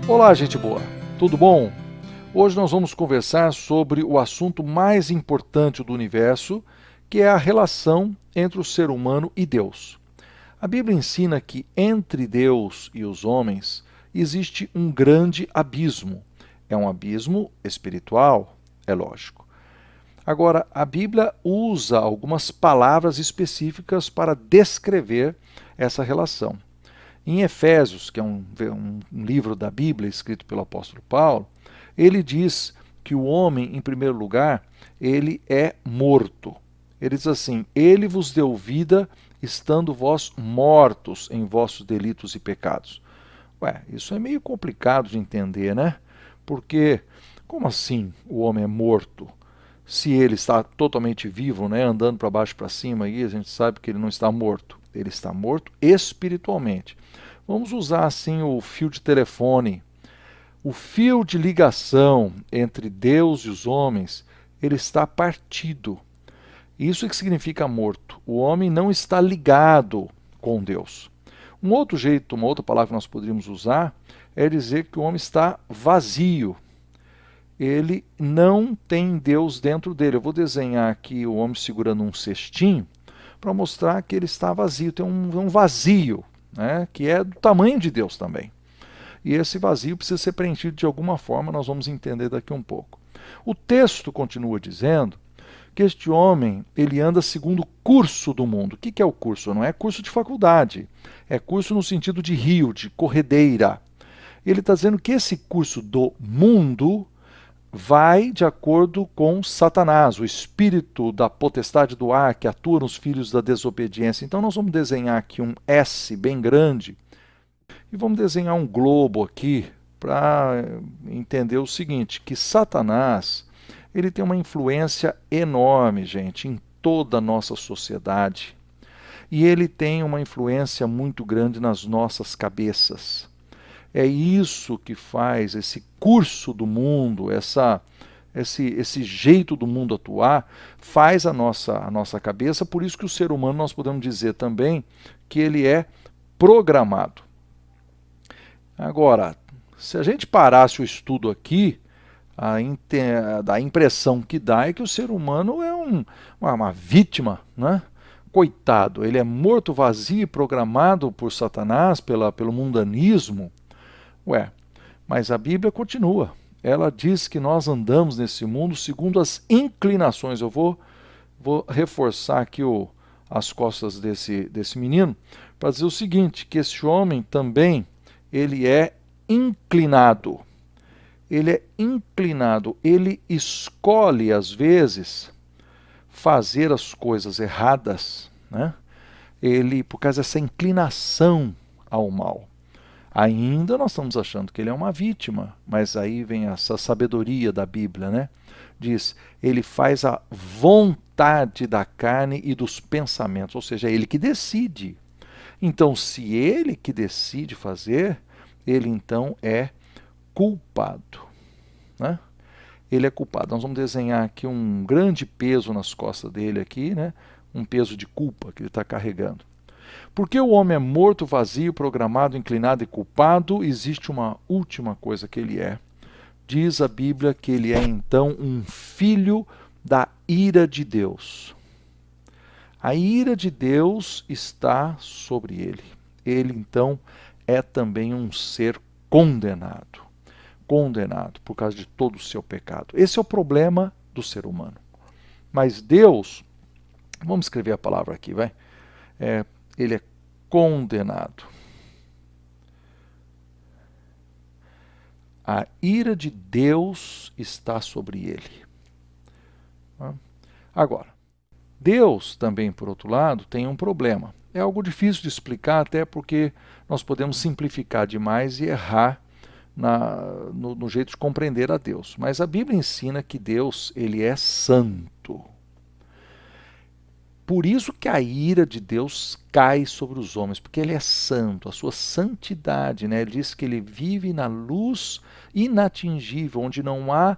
Olá, gente boa, tudo bom? Hoje nós vamos conversar sobre o assunto mais importante do universo, que é a relação entre o ser humano e Deus. A Bíblia ensina que entre Deus e os homens existe um grande abismo. É um abismo espiritual, é lógico. Agora, a Bíblia usa algumas palavras específicas para descrever essa relação. Em Efésios, que é um livro da Bíblia escrito pelo apóstolo Paulo, ele diz que o homem, em primeiro lugar, ele é morto. Ele diz assim: Ele vos deu vida, estando vós mortos em vossos delitos e pecados. Ué, isso é meio complicado de entender, né? Porque, como assim o homem é morto? Se ele está totalmente vivo, né, andando para baixo e para cima, aí a gente sabe que ele não está morto. Ele está morto espiritualmente. Vamos usar assim o fio de telefone. O fio de ligação entre Deus e os homens, ele está partido. Isso que significa morto. O homem não está ligado com Deus. Um outro jeito, uma outra palavra que nós poderíamos usar é dizer que o homem está vazio. Ele não tem Deus dentro dele. Eu vou desenhar aqui o homem segurando um cestinho para mostrar que ele está vazio. Tem um vazio, né, que é do tamanho de Deus também. E esse vazio precisa ser preenchido de alguma forma, nós vamos entender daqui um pouco. O texto continua dizendo que este homem ele anda segundo o curso do mundo. O que é o curso? Não é curso de faculdade, é curso no sentido de rio, de corredeira. Ele está dizendo que esse curso do mundo vai de acordo com Satanás, o espírito da potestade do ar que atua nos filhos da desobediência. Então nós vamos desenhar aqui um S bem grande e vamos desenhar um globo aqui para entender o seguinte, que Satanás ele tem uma influência enorme, gente, em toda a nossa sociedade. E ele tem uma influência muito grande nas nossas cabeças. É isso que faz esse curso do mundo, esse jeito do mundo atuar, faz a nossa cabeça. Por isso que o ser humano, nós podemos dizer também que ele é programado. Agora, se a gente parasse o estudo aqui, a impressão que dá é que o ser humano é uma vítima, né? Coitado, ele é morto, vazio e programado por Satanás, pelo mundanismo. Ué, mas a Bíblia continua. Ela diz que nós andamos nesse mundo segundo as inclinações. Eu vou reforçar aqui as costas desse menino para dizer o seguinte, que esse homem também ele é inclinado. Ele é inclinado, ele escolhe às vezes fazer as coisas erradas, né? Ele, por causa dessa inclinação ao mal. Ainda nós estamos achando que ele é uma vítima, mas aí vem essa sabedoria da Bíblia, né? Diz, ele faz a vontade da carne e dos pensamentos, ou seja, é ele que decide. Então, se ele que decide fazer, ele então é culpado, né? Ele é culpado. Nós vamos desenhar aqui um grande peso nas costas dele aqui, né? Um peso de culpa que ele está carregando. Porque o homem é morto, vazio, programado, inclinado e culpado, existe uma última coisa que ele é. Diz a Bíblia que ele é então um filho da ira de Deus. A ira de Deus está sobre ele. Ele então é também um ser condenado. Condenado por causa de todo o seu pecado. Esse é o problema do ser humano. Mas Deus, vamos escrever a palavra aqui, vai? Ele é condenado. A ira de Deus está sobre ele. Agora, Deus também, por outro lado, tem um problema. É algo difícil de explicar, até porque nós podemos simplificar demais e errar no jeito de compreender a Deus. Mas a Bíblia ensina que Deus ele é santo. Por isso que a ira de Deus cai sobre os homens, porque ele é santo, a sua santidade, né? Ele diz que ele vive na luz inatingível, onde não há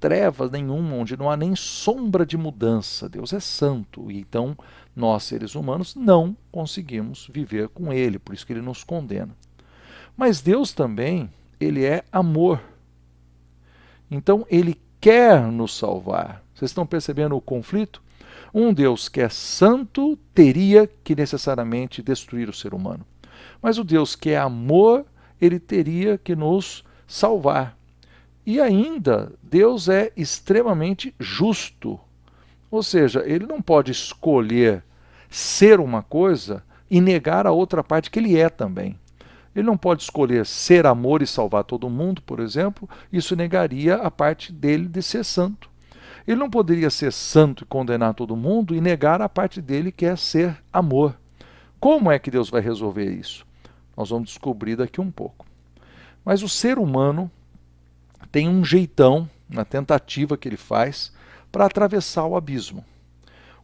trevas nenhuma, onde não há nem sombra de mudança. Deus é santo, e então nós, seres humanos, não conseguimos viver com ele, por isso que ele nos condena. Mas Deus também, ele é amor. Então, ele quer nos salvar. Vocês estão percebendo o conflito? Um Deus que é santo teria que necessariamente destruir o ser humano. Mas o Deus que é amor, ele teria que nos salvar. E ainda, Deus é extremamente justo. Ou seja, ele não pode escolher ser uma coisa e negar a outra parte que ele é também. Ele não pode escolher ser amor e salvar todo mundo, por exemplo, isso negaria a parte dele de ser santo. Ele não poderia ser santo e condenar todo mundo e negar a parte dele que é ser amor. Como é que Deus vai resolver isso? Nós vamos descobrir daqui um pouco. Mas o ser humano tem um jeitão, na tentativa que ele faz, para atravessar o abismo.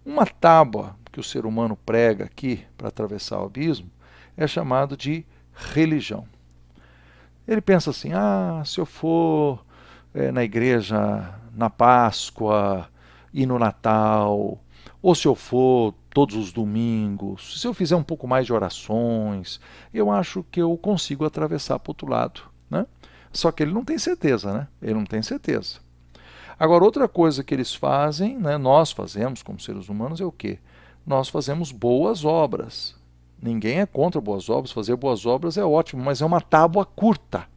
Uma tábua que o ser humano prega aqui para atravessar o abismo é chamado de religião. Ele pensa assim, se eu for na igreja na Páscoa e no Natal, ou se eu for todos os domingos, se eu fizer um pouco mais de orações, eu acho que eu consigo atravessar para o outro lado, né? Só que ele não tem certeza, né? Ele não tem certeza. Agora, outra coisa que eles fazem, né, nós fazemos como seres humanos, é o quê? Nós fazemos boas obras. Ninguém é contra boas obras, fazer boas obras é ótimo, mas é uma tábua curta.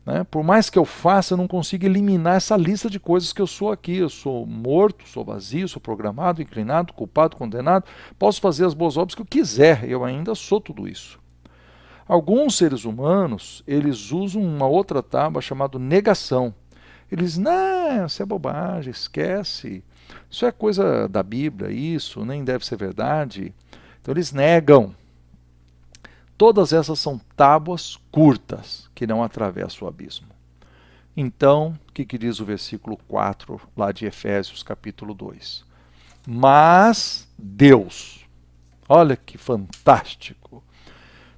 Né? Por mais que eu faça, eu não consigo eliminar essa lista de coisas que eu sou aqui. Eu sou morto, sou vazio, sou programado, inclinado, culpado, condenado. Posso fazer as boas obras que eu quiser, eu ainda sou tudo isso. Alguns seres humanos, eles usam uma outra tábua chamada negação. Eles dizem, não, isso é bobagem, esquece. Isso é coisa da Bíblia, isso nem deve ser verdade. Então eles negam. Todas essas são tábuas curtas que não atravessam o abismo. Então, o que diz o versículo 4 lá de Efésios capítulo 2? Mas Deus, olha que fantástico,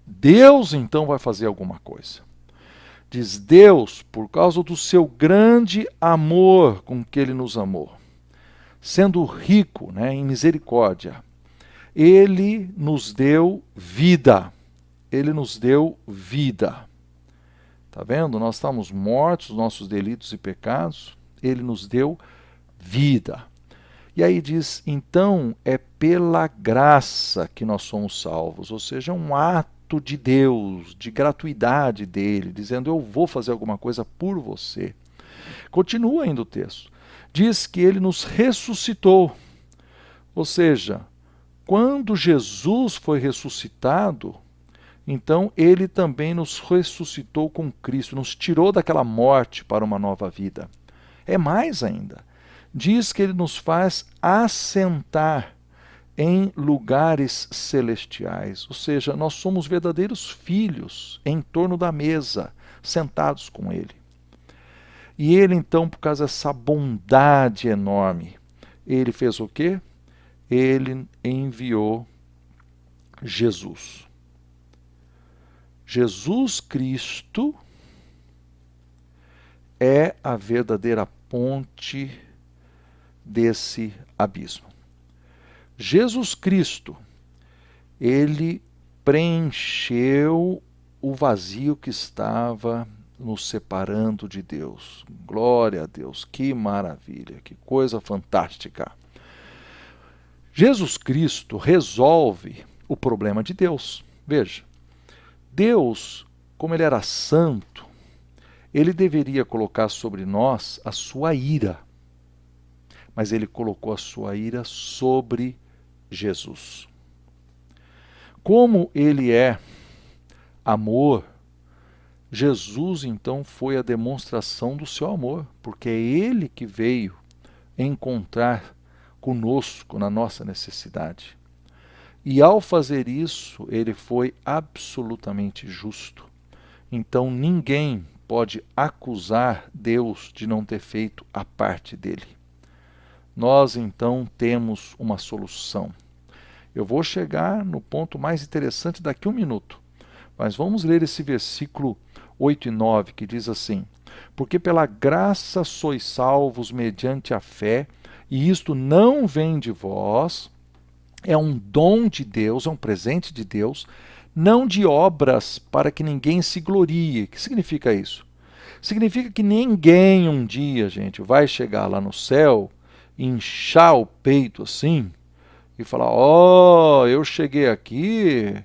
Deus então vai fazer alguma coisa. Diz Deus, por causa do seu grande amor com que ele nos amou, sendo rico, né, em misericórdia, ele nos deu vida. Ele nos deu vida. Está vendo? Nós estamos mortos, nossos delitos e pecados. Ele nos deu vida. E aí diz, então é pela graça que nós somos salvos. Ou seja, um ato de Deus, de gratuidade dele, dizendo, eu vou fazer alguma coisa por você. Continua ainda o texto. Diz que ele nos ressuscitou. Ou seja, quando Jesus foi ressuscitado, então ele também nos ressuscitou com Cristo, nos tirou daquela morte para uma nova vida. É mais ainda. Diz que ele nos faz assentar em lugares celestiais. Ou seja, nós somos verdadeiros filhos em torno da mesa, sentados com ele. E ele então, por causa dessa bondade enorme, ele fez o quê? Ele enviou Jesus. Jesus Cristo é a verdadeira ponte desse abismo. Jesus Cristo, ele preencheu o vazio que estava nos separando de Deus. Glória a Deus, que maravilha, que coisa fantástica. Jesus Cristo resolve o problema de Deus. Veja, Deus, como ele era santo, ele deveria colocar sobre nós a sua ira. Mas ele colocou a sua ira sobre Jesus. Como ele é amor, Jesus então foi a demonstração do seu amor, porque é ele que veio encontrar conosco na nossa necessidade. E ao fazer isso, ele foi absolutamente justo. Então ninguém pode acusar Deus de não ter feito a parte dele. Nós então temos uma solução. Eu vou chegar no ponto mais interessante daqui a um minuto, mas vamos ler esse versículo 8 e 9, que diz assim: porque pela graça sois salvos mediante a fé, e isto não vem de vós, é um dom de Deus, é um presente de Deus, não de obras para que ninguém se glorie. O que significa isso? Significa que ninguém um dia, gente, vai chegar lá no céu, inchar o peito assim e falar: ó, eu cheguei aqui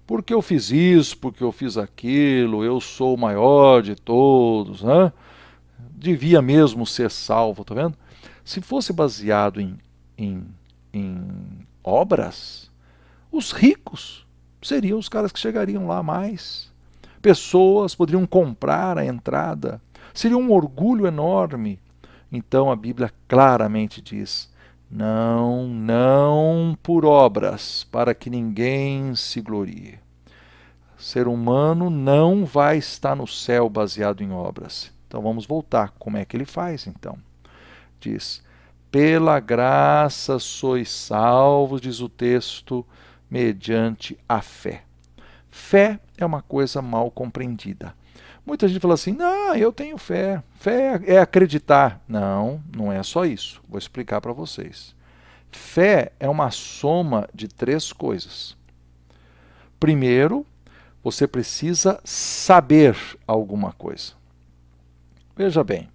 porque eu fiz isso, porque eu fiz aquilo, eu sou o maior de todos, né? Devia mesmo ser salvo, tá vendo? Se fosse baseado em, em obras, os ricos seriam os caras que chegariam lá mais. Pessoas poderiam comprar a entrada. Seria um orgulho enorme. Então a Bíblia claramente diz: não, não por obras, para que ninguém se glorie. Ser humano não vai estar no céu baseado em obras. Então vamos voltar. Como é que ele faz então? Diz: pela graça sois salvos, diz o texto, mediante a fé. Fé é uma coisa mal compreendida. Muita gente fala assim: não, eu tenho fé. Fé é acreditar. Não, não é só isso. Vou explicar para vocês. Fé é uma soma de três coisas. Primeiro, você precisa saber alguma coisa. Veja bem,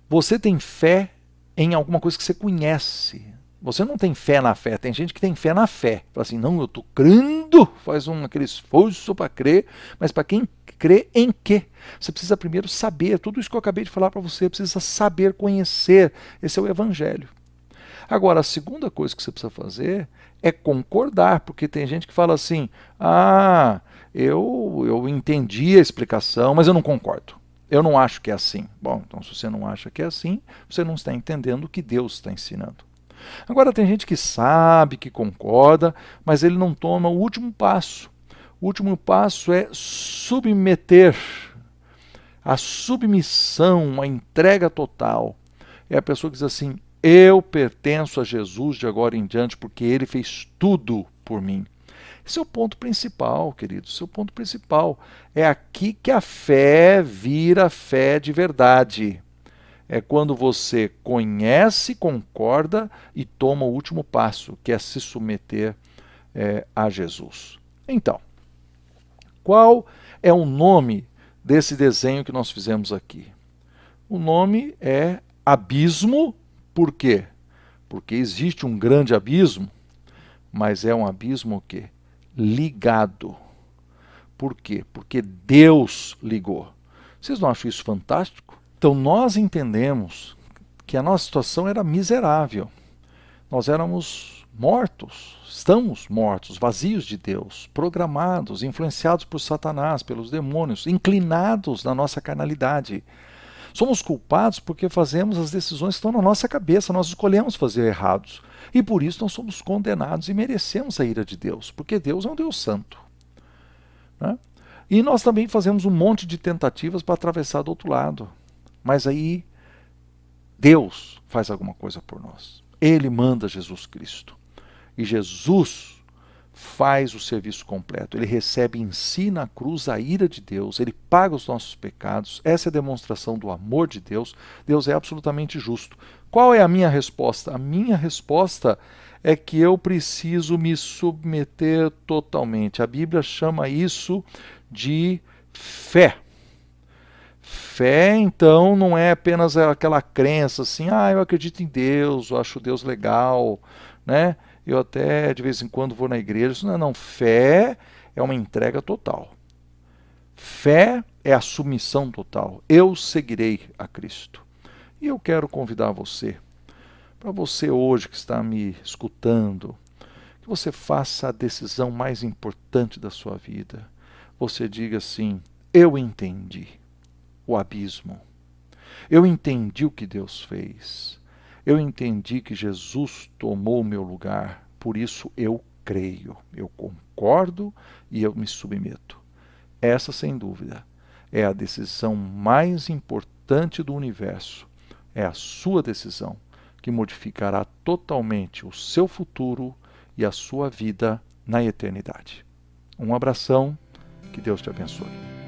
você tem fé em alguma coisa que você conhece. Você não tem fé na fé. Tem gente que tem fé na fé. Fala assim: não, eu estou crendo. Faz aquele esforço para crer. Mas para quem crê em quê? Você precisa primeiro saber. Tudo isso que eu acabei de falar para você, precisa saber, conhecer. Esse é o Evangelho. Agora, a segunda coisa que você precisa fazer é concordar. Porque tem gente que fala assim: ah, eu entendi a explicação, mas eu não concordo. Eu não acho que é assim. Bom, então se você não acha que é assim, você não está entendendo o que Deus está ensinando. Agora tem gente que sabe, que concorda, mas ele não toma o último passo. O último passo é submeter. A submissão, a entrega total. É a pessoa que diz assim: eu pertenço a Jesus de agora em diante porque ele fez tudo por mim. Esse é o ponto principal, queridos. Esse é o ponto principal. É aqui que a fé vira fé de verdade. É quando você conhece, concorda e toma o último passo, que é se submeter a Jesus. Então, qual é o nome desse desenho que nós fizemos aqui? O nome é abismo. Por quê? Porque existe um grande abismo, mas é um abismo o quê? Ligado. Por quê? Porque Deus ligou. Vocês não acham isso fantástico? Então nós entendemos que a nossa situação era miserável. Nós éramos mortos, estamos mortos, vazios de Deus, programados, influenciados por Satanás, pelos demônios, inclinados na nossa carnalidade. Somos culpados porque fazemos as decisões que estão na nossa cabeça, nós escolhemos fazer errados. E por isso nós somos condenados e merecemos a ira de Deus, porque Deus é um Deus santo. Né? E nós também fazemos um monte de tentativas para atravessar do outro lado. Mas aí Deus faz alguma coisa por nós. Ele manda Jesus Cristo. E Jesus faz o serviço completo. Ele recebe em si na cruz a ira de Deus. Ele paga os nossos pecados. Essa é a demonstração do amor de Deus. Deus é absolutamente justo. Qual é a minha resposta? A minha resposta é que eu preciso me submeter totalmente. A Bíblia chama isso de fé. Fé, então, não é apenas aquela crença assim: ah, eu acredito em Deus, eu acho Deus legal, né? Eu até de vez em quando vou na igreja. Não, não. Fé é uma entrega total. Fé é a submissão total. Eu seguirei a Cristo. E eu quero convidar você, para você hoje que está me escutando, que você faça a decisão mais importante da sua vida. Você diga assim: eu entendi o abismo. Eu entendi o que Deus fez. Eu entendi que Jesus tomou o meu lugar. Por isso eu creio, eu concordo e eu me submeto. Essa, sem dúvida, é a decisão mais importante do universo. É a sua decisão que modificará totalmente o seu futuro e a sua vida na eternidade. Um abração, que Deus te abençoe.